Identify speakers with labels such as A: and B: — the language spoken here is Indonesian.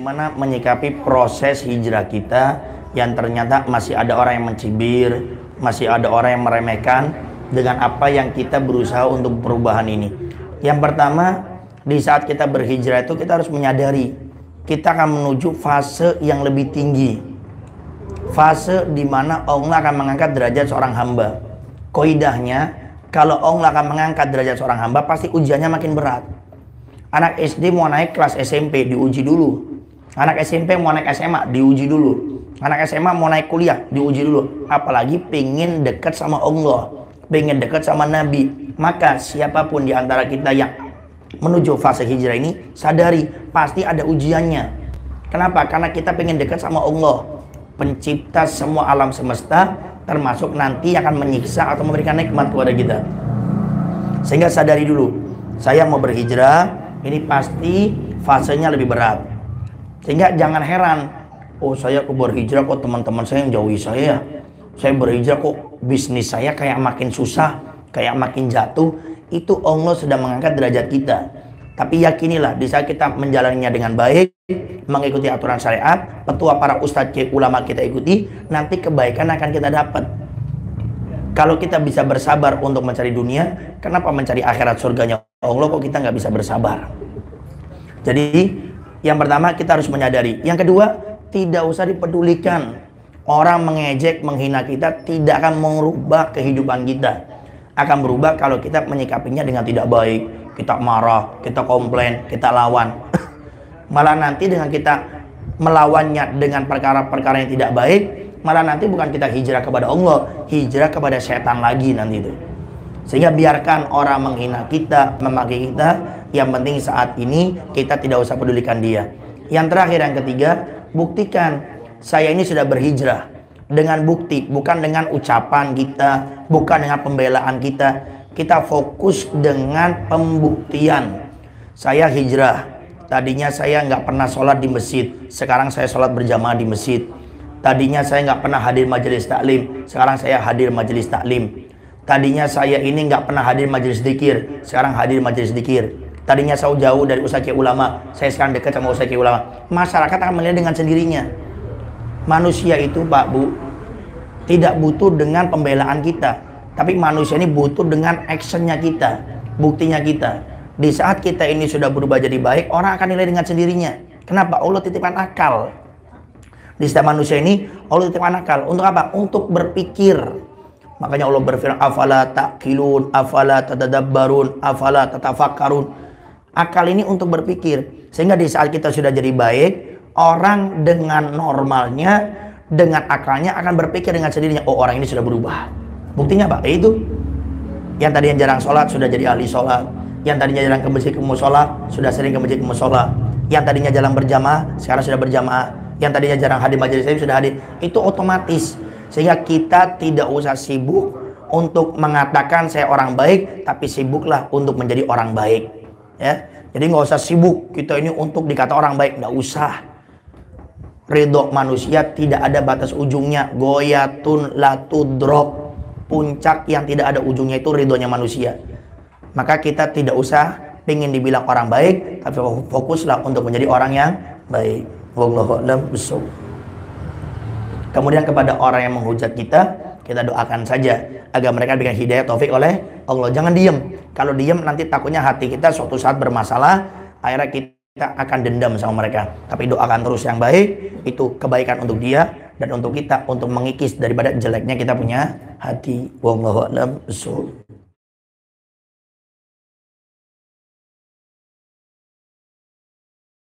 A: bagaimana menyikapi proses hijrah kita yang ternyata masih ada orang yang mencibir, masih ada orang yang meremehkan dengan apa yang kita berusaha untuk perubahan ini. Yang pertama, di saat kita berhijrah itu kita harus menyadari kita akan menuju fase yang lebih tinggi, fase di mana Allah akan mengangkat derajat seorang hamba. Qaidahnya, kalau Allah akan mengangkat derajat seorang hamba, pasti ujiannya makin berat. Anak SD mau naik kelas SMP, diuji dulu. Anak SMP mau naik SMA, diuji dulu. Anak SMA mau naik kuliah, diuji dulu. Apalagi pengen dekat sama Allah, pengen dekat sama Nabi. Maka siapapun di antara kita yang menuju fase hijrah ini, sadari pasti ada ujiannya. Kenapa? Karena kita pengen dekat sama Allah, pencipta semua alam semesta, termasuk nanti akan menyiksa atau memberikan nikmat kepada kita. Sehingga sadari dulu, saya mau berhijrah, ini pasti fasenya lebih berat. Sehingga jangan heran, oh saya berhijrah kok teman-teman saya yang jauhi saya. Saya berhijrah kok bisnis saya kayak makin susah, kayak makin jatuh. Itu Allah sedang mengangkat derajat kita. Tapi yakinilah, di saat kita menjalaninya dengan baik, mengikuti aturan syariat, petua para ustadz, ulama kita ikuti, nanti kebaikan akan kita dapat. Kalau kita bisa bersabar untuk mencari dunia, kenapa mencari akhirat surganya Allah kok kita nggak bisa bersabar? Jadi yang pertama kita harus menyadari. Yang kedua, tidak usah dipedulikan. Orang mengejek, menghina kita tidak akan merubah kehidupan kita. Akan berubah kalau kita menyikapinya dengan tidak baik. Kita marah, kita komplain, kita lawan. Malah nanti dengan kita melawannya dengan perkara-perkara yang tidak baik, malah nanti bukan kita hijrah kepada Allah, hijrah kepada setan lagi nanti itu. Sehingga biarkan orang menghina kita, memaki kita, yang penting saat ini kita tidak usah pedulikan dia. Yang terakhir, yang ketiga, buktikan saya ini sudah berhijrah dengan bukti, bukan dengan ucapan kita, bukan dengan pembelaan kita. Kita fokus dengan pembuktian. Saya hijrah, tadinya saya nggak pernah sholat di masjid, sekarang saya sholat berjamaah di masjid. Tadinya saya nggak pernah hadir majelis taklim, sekarang saya hadir majelis taklim. Tadinya saya ini nggak pernah hadir majelis dzikir, sekarang hadir majelis dzikir. Tadinya saya jauh dari ustadz ulama, saya sekarang dekat sama ustadz ulama. Masyarakat akan melihat dengan sendirinya. Manusia itu, Pak Bu, tidak butuh dengan pembelaan kita, tapi manusia ini butuh dengan actionnya kita, buktinya kita. Di saat kita ini sudah berubah jadi baik, orang akan nilai dengan sendirinya. Kenapa? Allah titipkan akal. Di setiap manusia ini Allah titipkan akal. Untuk apa? Untuk berpikir. Makanya Allah berfirman, afala taqilun, afala tadabbarun, afala tatafakkarun. Akal ini untuk berpikir. Sehingga di saat kita sudah jadi baik, orang dengan normalnya, dengan akalnya akan berpikir dengan sendirinya, oh orang ini sudah berubah. Buktinya Pak, itu yang tadinya jarang sholat sudah jadi ahli sholat, yang tadinya jarang ke masjid ke musola sudah sering ke masjid ke musola, yang tadinya jarang berjamaah sekarang sudah berjamaah, yang tadinya jarang hadir majelis ilmu sudah hadir. Itu otomatis. Sehingga kita tidak usah sibuk untuk mengatakan saya orang baik, tapi sibuklah untuk menjadi orang baik, ya. Jadi nggak usah sibuk kita ini untuk dikata orang baik, nggak usah. Ridho manusia tidak ada batas ujungnya. Goyatun latudrok, puncak yang tidak ada ujungnya itu ridhonya manusia. Maka kita tidak usah pengen dibilang orang baik, tapi fokuslah untuk menjadi orang yang baik. Wallahu a'lam bishawab. Kemudian kepada orang yang menghujat kita doakan saja agar mereka diberikan hidayah taufik oleh Allah. Jangan diem. Kalau diem nanti takutnya hati kita suatu saat bermasalah, akhirnya kita akan dendam sama mereka. Tapi doakan terus yang baik, itu kebaikan untuk dia dan untuk kita, untuk mengikis daripada jeleknya kita punya hati. Wallahu a'lam bishawab.